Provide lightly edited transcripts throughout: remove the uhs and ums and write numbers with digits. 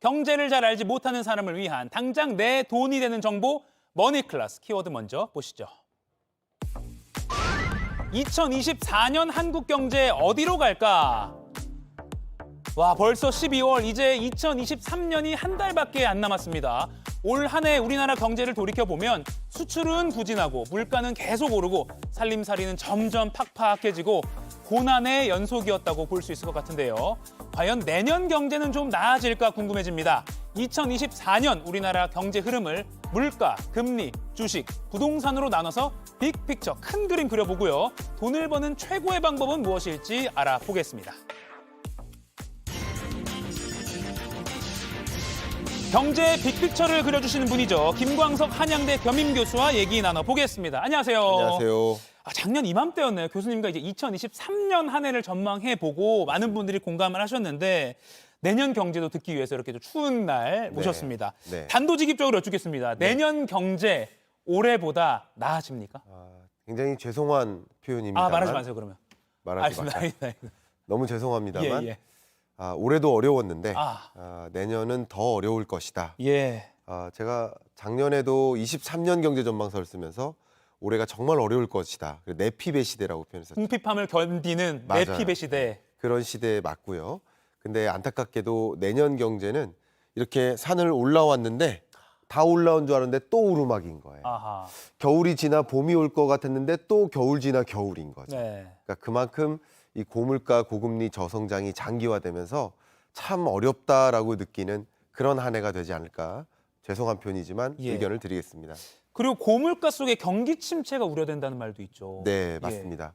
경제를 잘 알지 못하는 사람을 위한 당장 내 돈이 되는 정보 머니클래스 키워드 먼저 보시죠. 2024년 한국 경제 어디로 갈까? 와, 벌써 12월, 이제 2023년이 한 달밖에 안 남았습니다. 올 한 해 우리나라 경제를 돌이켜보면 수출은 부진하고 물가는 계속 오르고 살림살이는 점점 팍팍해지고 고난의 연속이었다고 볼 수 있을 것 같은데요. 과연 내년 경제는 좀 나아질까 궁금해집니다. 2024년 우리나라 경제 흐름을 물가, 금리, 주식, 부동산으로 나눠서 빅픽처 큰 그림 그려보고요. 돈을 버는 최고의 방법은 무엇일지 알아보겠습니다. 경제 빅픽처를 그려주시는 분이죠. 김광석 한양대 겸임교수와 얘기 나눠보겠습니다. 안녕하세요. 안녕하세요. 작년 이맘때였네요. 교수님과 이제 2023년 한 해를 전망해보고 많은 분들이 공감을 하셨는데 내년 경제도 듣기 위해서 이렇게 좀 추운 날 모셨습니다. 네. 단도직입적으로 여쭙겠습니다. 내년 경제 올해보다 나아집니까? 굉장히 죄송한 표현입니다. 말하지 마세요, 그러면. 말하지 마세요. 알겠습니다. 너무 죄송합니다만 예. 올해도 어려웠는데 아. 내년은 더 어려울 것이다. 예. 제가 작년에도 23년 경제 전망서를 쓰면서 올해가 정말 어려울 것이다. 내피배 시대라고 표현했었죠. 궁핍함을 견디는 맞아요. 내피배 시대. 그런 시대에 맞고요. 근데 안타깝게도 내년 경제는 이렇게 산을 올라왔는데 다 올라온 줄 알았는데 또 오르막인 거예요. 아하. 겨울이 지나 봄이 올 것 같았는데 또 겨울 지나 겨울인 거죠. 네. 그러니까 그만큼 이 고물가, 고금리, 저성장이 장기화되면서 참 어렵다라고 느끼는 그런 한 해가 되지 않을까. 죄송한 표현이지만 예. 의견을 드리겠습니다. 그리고 고물가 속에 경기 침체가 우려된다는 말도 있죠. 네, 맞습니다.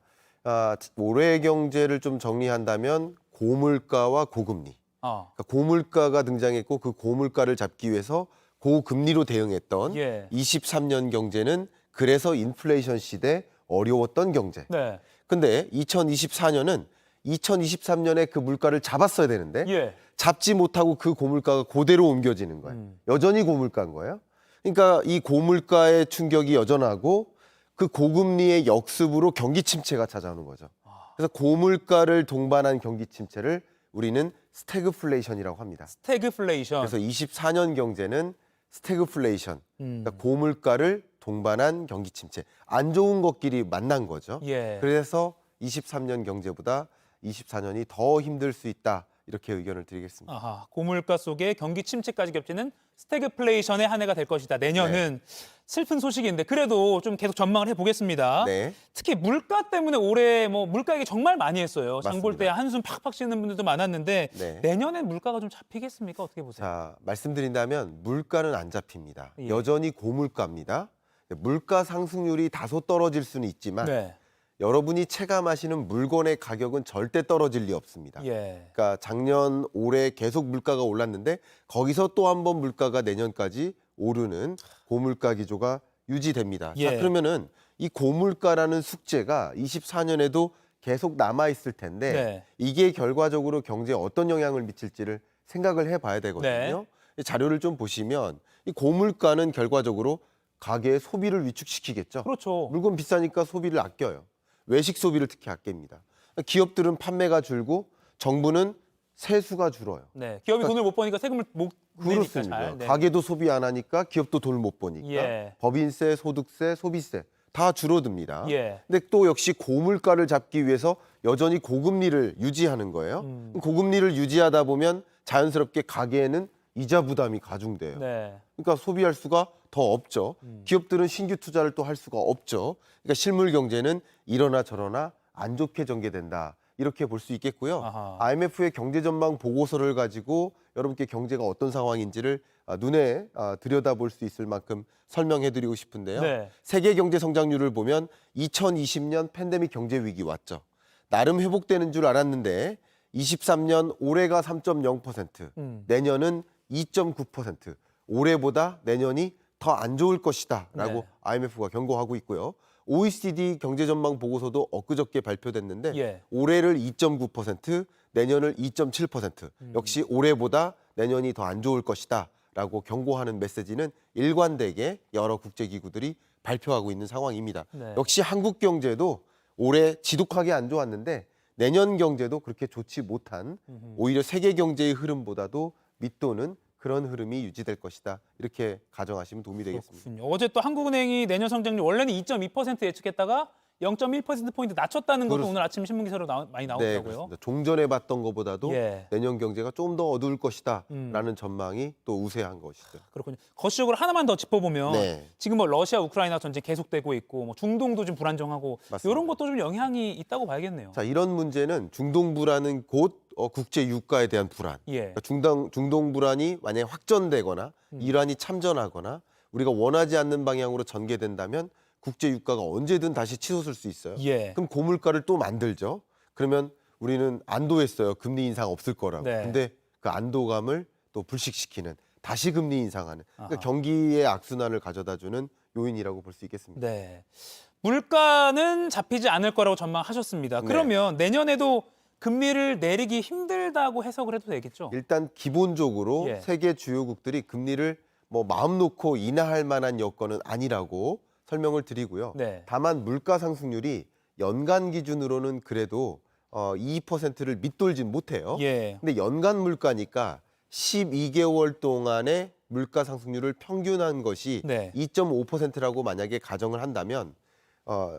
올해 경제를 좀 정리한다면 고물가와 고금리. 그러니까 고물가가 등장했고 그 고물가를 잡기 위해서 고금리로 대응했던 23년 경제는 그래서 인플레이션 시대 어려웠던 경제. 네. 근데 2024년은 2023년에 그 물가를 잡았어야 되는데 잡지 못하고 그 고물가가 그대로 옮겨지는 거예요. 여전히 고물가인 거예요. 그러니까 이 고물가의 충격이 여전하고 그 고금리의 역습으로 경기 침체가 찾아오는 거죠. 그래서 고물가를 동반한 경기 침체를 우리는 스태그플레이션이라고 합니다. 스태그플레이션. 그래서 24년 경제는 스태그플레이션, 그러니까 고물가를 동반한 경기 침체. 안 좋은 것끼리 만난 거죠. 그래서 23년 경제보다 24년이 더 힘들 수 있다. 이렇게 의견을 드리겠습니다. 고물가 속에 경기 침체까지 겹치는 스태그플레이션의 한 해가 될 것이다. 내년은 슬픈 소식인데 그래도 좀 계속 전망을 해보겠습니다. 특히 물가 때문에 올해 물가 얘기 정말 많이 했어요. 장 볼 때 한숨 팍팍 쉬는 분들도 많았는데 내년엔 물가가 좀 잡히겠습니까? 어떻게 보세요? 자, 말씀드린다면 물가는 안 잡힙니다. 여전히 고물가입니다. 물가 상승률이 다소 떨어질 수는 있지만 여러분이 체감하시는 물건의 가격은 절대 떨어질 리 없습니다. 그러니까 작년, 올해 계속 물가가 올랐는데 거기서 또 한 번 물가가 내년까지 오르는 고물가 기조가 유지됩니다. 자, 그러면은 이 고물가라는 숙제가 24년에도 계속 남아 있을 텐데 이게 결과적으로 경제에 어떤 영향을 미칠지를 생각을 해봐야 되거든요. 이 자료를 좀 보시면 이 고물가는 결과적으로 가계의 소비를 위축시키겠죠. 그렇죠. 물건 비싸니까 소비를 아껴요. 외식 소비를 특히 아낍니다. 기업들은 판매가 줄고 정부는 세수가 줄어요. 기업이 돈을 못 버니까 세금을 못 내니까 그렇습니다. 가게도 소비 안 하니까 기업도 돈을 못 버니까 법인세, 소득세, 소비세 다 줄어듭니다. 근데 또 역시 고물가를 잡기 위해서 여전히 고금리를 유지하는 거예요. 고금리를 유지하다 보면 자연스럽게 가계에는 이자 부담이 가중돼요. 그러니까 소비할 수가 더 없죠. 기업들은 신규 투자를 또 할 수가 없죠. 그러니까 실물 경제는 이러나 저러나 안 좋게 전개된다. 이렇게 볼 수 있겠고요. IMF의 경제 전망 보고서를 가지고 여러분께 경제가 어떤 상황인지를 눈에 들여다볼 수 있을 만큼 설명해드리고 싶은데요. 세계 경제 성장률을 보면 2020년 팬데믹 경제 위기 왔죠. 나름 회복되는 줄 알았는데 23년 올해가 3.0%, 내년은 2.9%, 올해보다 내년이 더 안 좋을 것이다라고 IMF가 경고하고 있고요. OECD 경제 전망 보고서도 엊그저께 발표됐는데 올해를 2.9%, 내년을 2.7%, 역시 올해보다 내년이 더 안 좋을 것이다라고 경고하는 메시지는 일관되게 여러 국제기구들이 발표하고 있는 상황입니다. 역시 한국 경제도 올해 지독하게 안 좋았는데 내년 경제도 그렇게 좋지 못한 오히려 세계 경제의 흐름보다도 밑도는 그런 흐름이 유지될 것이다. 이렇게 가정하시면 도움이 되겠습니다. 그렇군요. 어제 또 한국은행이 내년 성장률 원래는 2.2% 예측했다가 0.1%포인트 낮췄다는 것도 오늘 아침 신문 기사로 많이 나오더라고요. 네, 종전에 봤던 것보다도 예. 내년 경제가 좀 더 어두울 것이다 라는 전망이 또 우세한 것이죠. 그렇군요. 거시적으로 하나만 더 짚어보면 네. 지금 뭐 러시아 우크라이나 전쟁 계속되고 있고 뭐 중동도 좀 불안정하고 맞습니다. 이런 것도 좀 영향이 있다고 봐야겠네요. 자, 이런 문제는 중동 불안은 곧 국제 유가에 대한 불안. 예. 그러니까 중동 불안이 만약에 확전되거나 이란이 참전하거나 우리가 원하지 않는 방향으로 전개된다면 국제 유가가 언제든 다시 치솟을 수 있어요. 예. 그럼 고물가를 또 만들죠. 그러면 우리는 안도했어요. 금리 인상 없을 거라고. 네. 근데 그 안도감을 또 불식시키는 다시 금리 인상하는 그러니까 아하. 경기의 악순환을 가져다주는 요인이라고 볼 수 있겠습니다. 네. 물가는 잡히지 않을 거라고 전망하셨습니다. 네. 그러면 내년에도 금리를 내리기 힘들다고 해석을 해도 되겠죠? 일단 기본적으로 예. 세계 주요국들이 금리를 뭐 마음 놓고 인하할 만한 여건은 아니라고 설명을 드리고요. 네. 다만 물가 상승률이 연간 기준으로는 그래도 2%를 밑돌진 못해요. 예. 근데 연간 물가니까 12개월 동안의 물가 상승률을 평균한 것이 네. 2.5%라고 만약에 가정을 한다면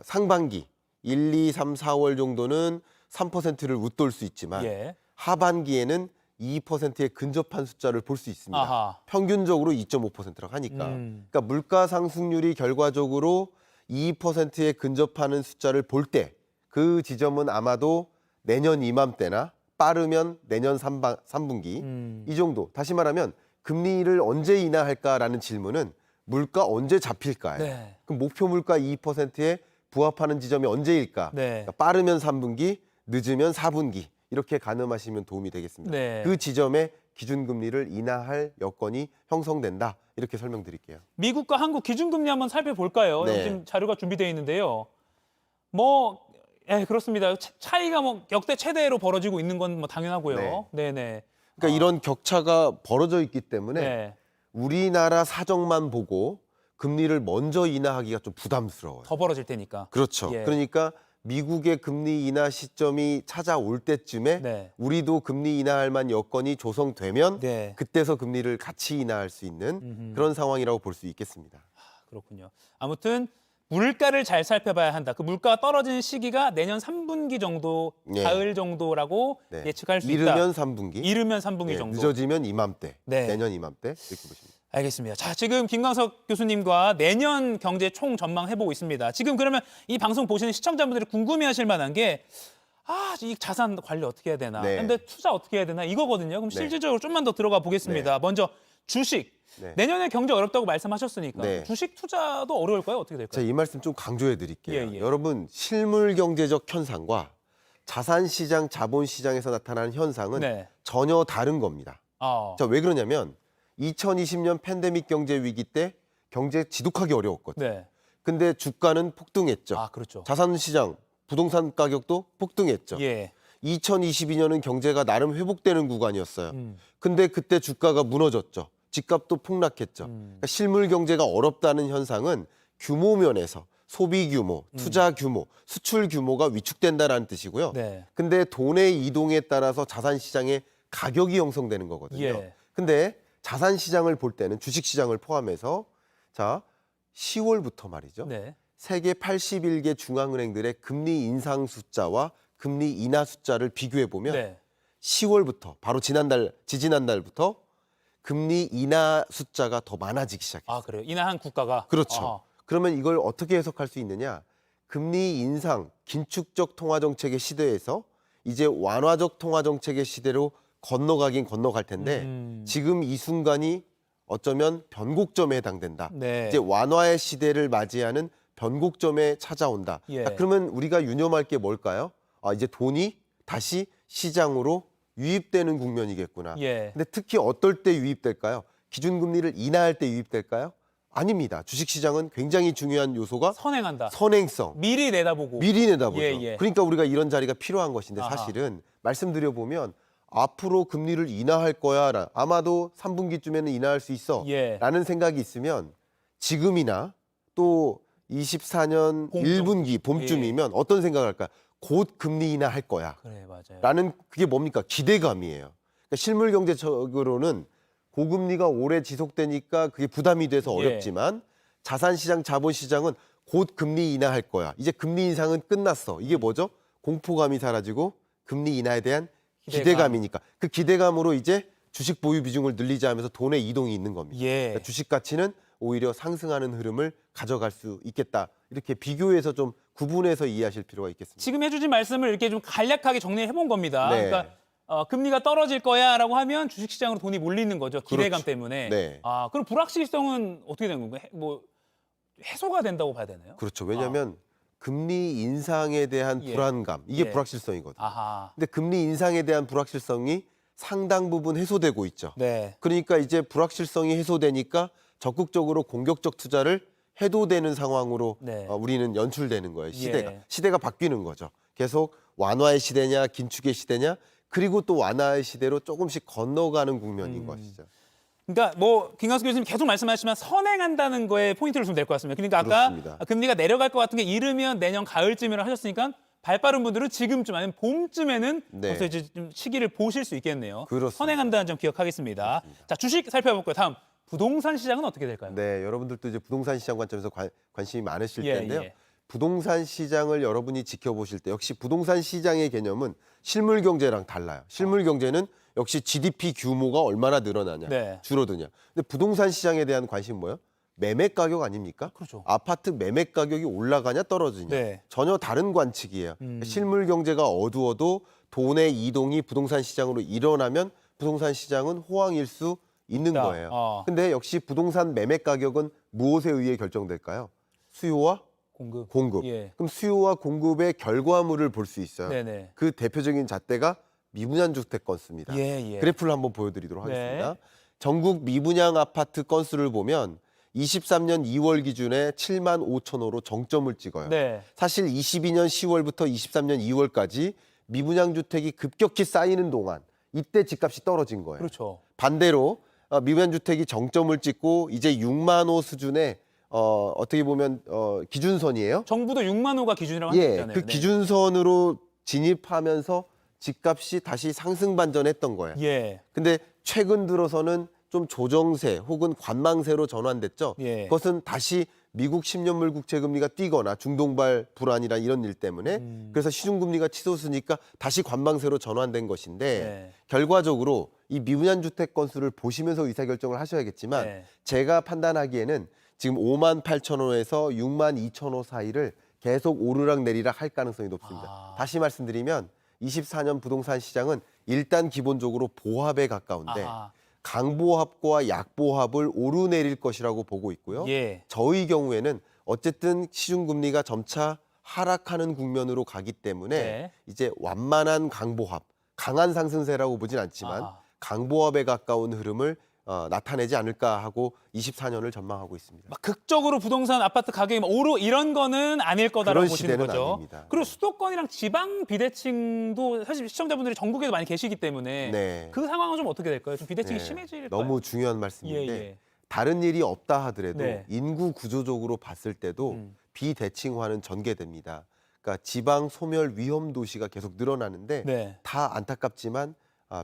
상반기 1, 2, 3, 4월 정도는 3%를 웃돌 수 있지만 예. 하반기에는 2%에 근접한 숫자를 볼 수 있습니다. 아하. 평균적으로 2.5%라고 하니까. 그러니까 물가 상승률이 결과적으로 2%에 근접하는 숫자를 볼 때 그 지점은 아마도 내년 이맘때나 빠르면 내년 3분기 이 정도. 다시 말하면 금리를 언제 인하할까라는 질문은 물가 언제 잡힐까요? 네. 그럼 목표 물가 2%에 부합하는 지점이 언제일까? 네. 그러니까 빠르면 3분기, 늦으면 4분기 이렇게 가늠하시면 도움이 되겠습니다. 네. 그 지점에 기준금리를 인하할 여건이 형성된다. 이렇게 설명드릴게요. 미국과 한국 기준금리 한번 살펴볼까요? 네. 여기 지금 자료가 준비되어 있는데요. 그렇습니다. 차이가 역대 최대로 벌어지고 있는 건 당연하고요. 네네. 그러니까 이런 격차가 벌어져 있기 때문에 네. 우리나라 사정만 보고 금리를 먼저 인하하기가 좀 부담스러워요. 더 벌어질 테니까. 그렇죠. 예. 그러니까 미국의 금리 인하 시점이 찾아올 때쯤에 네. 우리도 금리 인하할 만한 여건이 조성되면 네. 그때서 금리를 같이 인하할 수 있는 그런 상황이라고 볼 수 있겠습니다. 그렇군요. 아무튼 물가를 잘 살펴봐야 한다. 그 물가가 떨어지는 시기가 내년 3분기 정도, 네. 가을 정도라고 네. 예측할 수 이르면 있다. 3분기, 이르면 3분기 네, 정도. 늦어지면 이맘때, 네. 내년 이맘때 이렇게 보십니다. 알겠습니다. 자, 지금 김광석 교수님과 내년 경제 총 전망해보고 있습니다. 지금 그러면 이 방송 보시는 시청자분들이 궁금해하실 만한 게 이 자산 관리 어떻게 해야 되나? 네. 근데 투자 어떻게 해야 되나? 이거거든요. 그럼 네. 실질적으로 좀만 더 들어가 보겠습니다. 먼저 주식. 네. 내년에 경제 어렵다고 말씀하셨으니까 네. 주식 투자도 어려울까요? 어떻게 될까요? 제가 이 말씀 좀 강조해 드릴게요. 예. 여러분, 실물 경제적 현상과 자산 시장, 자본 시장에서 나타나는 현상은 네. 전혀 다른 겁니다. 자, 왜 그러냐면 2020년 팬데믹 경제 위기 때 경제 지독하게 어려웠거든요. 네. 근데 주가는 폭등했죠. 그렇죠. 자산 시장, 부동산 가격도 폭등했죠. 예. 2022년은 경제가 나름 회복되는 구간이었어요. 근데 그때 주가가 무너졌죠. 집값도 폭락했죠. 그러니까 실물 경제가 어렵다는 현상은 규모 면에서 소비 규모, 투자 규모, 수출 규모가 위축된다는 뜻이고요. 네. 근데 돈의 이동에 따라서 자산 시장의 가격이 형성되는 거거든요. 예. 근데 자산 시장을 볼 때는 주식 시장을 포함해서 자, 10월부터 말이죠. 네. 세계 81개 중앙은행들의 금리 인상 숫자와 금리 인하 숫자를 비교해 보면 네. 10월부터 바로 지지난달부터 금리 인하 숫자가 더 많아지기 시작했어요. 그래요. 인하한 국가가. 그렇죠. 그러면 이걸 어떻게 해석할 수 있느냐? 금리 인상, 긴축적 통화 정책의 시대에서 이제 완화적 통화 정책의 시대로 건너가긴 건너갈 텐데 지금 이 순간이 어쩌면 변곡점에 해당된다. 네. 이제 완화의 시대를 맞이하는 변곡점에 찾아온다. 예. 그러면 우리가 유념할 게 뭘까요? 이제 돈이 다시 시장으로 유입되는 국면이겠구나. 예. 근데 특히 어떨 때 유입될까요? 기준금리를 인하할 때 유입될까요? 아닙니다. 주식시장은 굉장히 중요한 요소가 선행한다. 선행성. 미리 내다보고. 미리 내다보죠. 예. 그러니까 우리가 이런 자리가 필요한 것인데 아하. 사실은 말씀드려보면 앞으로 금리를 인하할 거야. 아마도 3분기쯤에는 인하할 수 있어. 예. 라는 생각이 있으면 지금이나 또 24년 봄쯤. 1분기 봄쯤이면 어떤 생각을 할까? 곧 금리 인하할 거야. 그래, 맞아요. 라는 그게 뭡니까? 기대감이에요. 그러니까 실물 경제적으로는 고금리가 오래 지속되니까 그게 부담이 돼서 어렵지만 자산시장, 자본시장은 곧 금리 인하할 거야. 이제 금리 인상은 끝났어. 이게 뭐죠? 공포감이 사라지고 금리 인하에 대한 기대감이니까 그 기대감으로 이제 주식 보유 비중을 늘리자 하면서 돈의 이동이 있는 겁니다. 그러니까 주식 가치는 오히려 상승하는 흐름을 가져갈 수 있겠다. 이렇게 비교해서 좀 구분해서 이해하실 필요가 있겠습니다. 지금 해주신 말씀을 이렇게 좀 간략하게 정리해 본 겁니다. 그러니까 금리가 떨어질 거야라고 하면 주식시장으로 돈이 몰리는 거죠. 기대감 때문에. 그럼 불확실성은 어떻게 되는 건가요? 뭐 해소가 된다고 봐야 되나요? 그렇죠. 왜냐하면 금리 인상에 대한 불안감, 이게 불확실성이거든요. 근데 금리 인상에 대한 불확실성이 상당 부분 해소되고 있죠. 그러니까 이제 불확실성이 해소되니까 적극적으로 공격적 투자를 해도 되는 상황으로 우리는 연출되는 거예요. 시대가 바뀌는 거죠. 계속 완화의 시대냐 긴축의 시대냐 그리고 또 완화의 시대로 조금씩 건너가는 국면인 것이죠. 그러니까 뭐 김광수 교수님 계속 말씀하시지만 선행한다는 거에 포인트를 주면 될 것 같습니다. 그러니까 아까 그렇습니다. 금리가 내려갈 것 같은 게 이르면 내년 가을쯤이라 하셨으니까 발 빠른 분들은 지금쯤 아니면 봄쯤에는 벌써 이제 좀 시기를 보실 수 있겠네요. 그렇습니다. 선행한다는 점 기억하겠습니다. 자, 주식 살펴볼까요? 다음 부동산 시장은 어떻게 될까요? 네, 여러분들도 이제 부동산 시장 관점에서 관심이 많으실 텐데요. 부동산 시장을 여러분이 지켜보실 때 역시 부동산 시장의 개념은 실물 경제랑 달라요. 실물 경제는 역시 GDP 규모가 얼마나 늘어나냐, 줄어드냐. 근데 부동산 시장에 대한 관심은 뭐예요? 매매 가격 아닙니까? 그렇죠. 아파트 매매 가격이 올라가냐 떨어지냐. 전혀 다른 관측이에요. 실물 경제가 어두워도 돈의 이동이 부동산 시장으로 일어나면 부동산 시장은 호황일 수 있는 거예요. 근데 역시 부동산 매매 가격은 무엇에 의해 결정될까요? 수요와 공급. 그럼 수요와 공급의 결과물을 볼 수 있어요. 그 대표적인 잣대가 미분양 주택 건수입니다. 그래프를 한번 보여드리도록 하겠습니다. 전국 미분양 아파트 건수를 보면 23년 2월 기준에 7만 5천 호로 정점을 찍어요. 사실 22년 10월부터 23년 2월까지 미분양 주택이 급격히 쌓이는 동안 이때 집값이 떨어진 거예요. 반대로 미분양 주택이 정점을 찍고 이제 6만 호 수준의 어떻게 보면 기준선이에요. 정부도 6만 호가 기준이라고 하잖아요. 그 기준선으로 진입하면서 집값이 다시 상승 반전했던 거예요. 근데 최근 들어서는 좀 조정세 혹은 관망세로 전환됐죠. 그것은 다시 미국 10년물 국채 금리가 뛰거나 중동발 불안이나 이런 일 때문에 그래서 시중금리가 치솟으니까 다시 관망세로 전환된 것인데 결과적으로 이 미분양 주택 건수를 보시면서 의사결정을 하셔야겠지만 제가 판단하기에는 지금 5만 8천 호에서 6만 2천 호 사이를 계속 오르락 내리락 할 가능성이 높습니다. 다시 말씀드리면 24년 부동산 시장은 일단 기본적으로 보합에 가까운데 강보합과 약보합을 오르내릴 것이라고 보고 있고요. 저희 경우에는 어쨌든 시중금리가 점차 하락하는 국면으로 가기 때문에 이제 완만한 강보합, 강한 상승세라고 보진 않지만 강보합에 가까운 흐름을 나타내지 않을까 하고 24년을 전망하고 있습니다. 막 극적으로 부동산 아파트 가격이 막 오르 이런 거는 아닐 거다라고 보시는 거죠. 아닙니다. 그리고 수도권이랑 지방 비대칭도 사실 시청자분들이 전국에도 많이 계시기 때문에 그 상황은 좀 어떻게 될까요? 좀 비대칭이 심해질까요? 너무 중요한 말씀인데 다른 일이 없다 하더라도 인구 구조적으로 봤을 때도 비대칭화는 전개됩니다. 그러니까 지방 소멸 위험 도시가 계속 늘어나는데 다 안타깝지만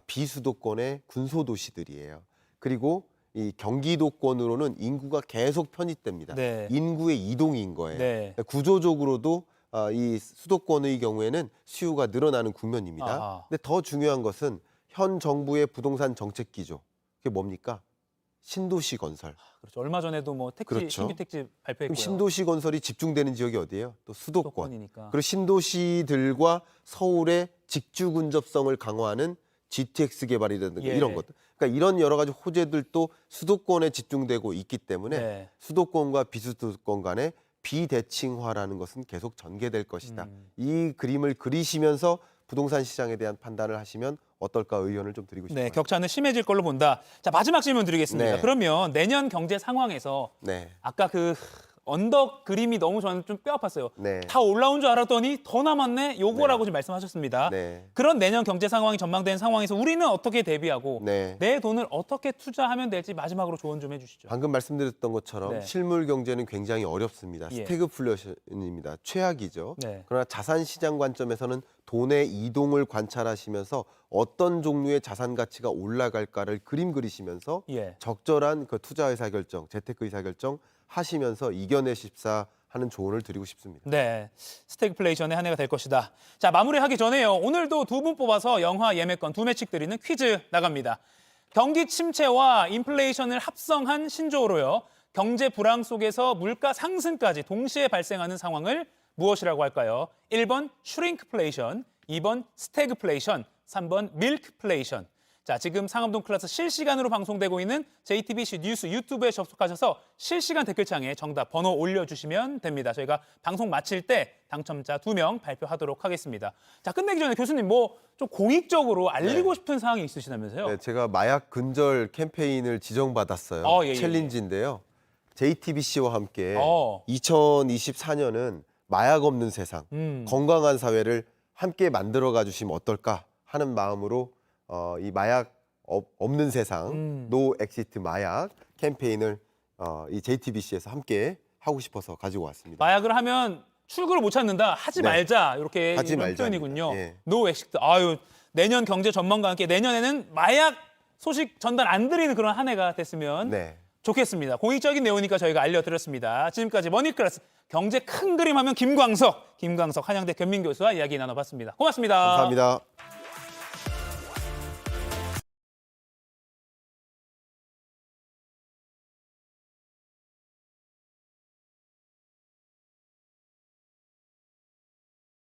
비수도권의 군소도시들이에요. 그리고 이 경기도권으로는 인구가 계속 편입됩니다. 인구의 이동인 거예요. 구조적으로도 이 수도권의 경우에는 수요가 늘어나는 국면입니다. 근데 더 중요한 것은 현 정부의 부동산 정책 기조. 그게 뭡니까? 신도시 건설. 얼마 전에도 뭐 택지, 신규 택지 발표했고요. 그럼 신도시 건설이 집중되는 지역이 어디예요? 또 수도권. 수도권이니까. 그리고 신도시들과 서울의 직주 근접성을 강화하는 GTX 개발이라든가 이런 것들. 그러니까 이런 여러 가지 호재들도 수도권에 집중되고 있기 때문에 수도권과 비수도권 간의 비대칭화라는 것은 계속 전개될 것이다. 이 그림을 그리시면서 부동산 시장에 대한 판단을 하시면 어떨까 의견을 좀 드리고 싶습니다. 격차는 심해질 걸로 본다. 자, 마지막 질문 드리겠습니다. 그러면 내년 경제 상황에서 아까 그 언덕 그림이 너무 저는 좀 뼈 아팠어요. 다 올라온 줄 알았더니 더 남았네? 요거라고 지금 말씀하셨습니다. 그런 내년 경제 상황이 전망된 상황에서 우리는 어떻게 대비하고 내 돈을 어떻게 투자하면 될지 마지막으로 조언 좀 해주시죠. 방금 말씀드렸던 것처럼 실물 경제는 굉장히 어렵습니다. 스태그플레이션입니다. 최악이죠. 그러나 자산 시장 관점에서는 돈의 이동을 관찰하시면서 어떤 종류의 자산 가치가 올라갈까를 그림 그리시면서 적절한 그 투자 의사결정, 재테크 의사결정 하시면서 이겨내십사 하는 조언을 드리고 싶습니다. 네, 스태그플레이션의 한 해가 될 것이다. 자, 마무리하기 전에요. 오늘도 두 분 뽑아서 영화 예매권 2매씩 드리는 퀴즈 나갑니다. 경기 침체와 인플레이션을 합성한 신조어로요. 경제 불황 속에서 물가 상승까지 동시에 발생하는 상황을 무엇이라고 할까요? 1번 슈링크플레이션, 2번 스태그플레이션, 3번 밀크플레이션. 자, 지금 상암동 클래스 실시간으로 방송되고 있는 JTBC 뉴스 유튜브에 접속하셔서 실시간 댓글창에 정답 번호 올려주시면 됩니다. 저희가 방송 마칠 때 당첨자 2명 발표하도록 하겠습니다. 자, 끝내기 전에 교수님 뭐 좀 공익적으로 알리고 싶은 사항이 있으시다면서요? 네, 제가 마약 근절 캠페인을 지정받았어요. 챌린지인데요. JTBC와 함께 2024년은 마약 없는 세상, 건강한 사회를 함께 만들어가 주시면 어떨까 하는 마음으로 이 마약 없는 세상, 노 엑시트 마약 캠페인을 이 JTBC에서 함께 하고 싶어서 가지고 왔습니다. 마약을 하면 출구를 못 찾는다. 하지 말자. 이렇게 하지 이런 말자. 표현이군요. 예. 노 엑시트. 아유, 내년 경제 전망과 함께 내년에는 마약 소식 전달 안 드리는 그런 한 해가 됐으면 좋겠습니다. 공익적인 내용이니까 저희가 알려드렸습니다. 지금까지 머니클래스 경제 큰 그림 하면 김광석 한양대 견민 교수와 이야기 나눠봤습니다. 고맙습니다. 감사합니다.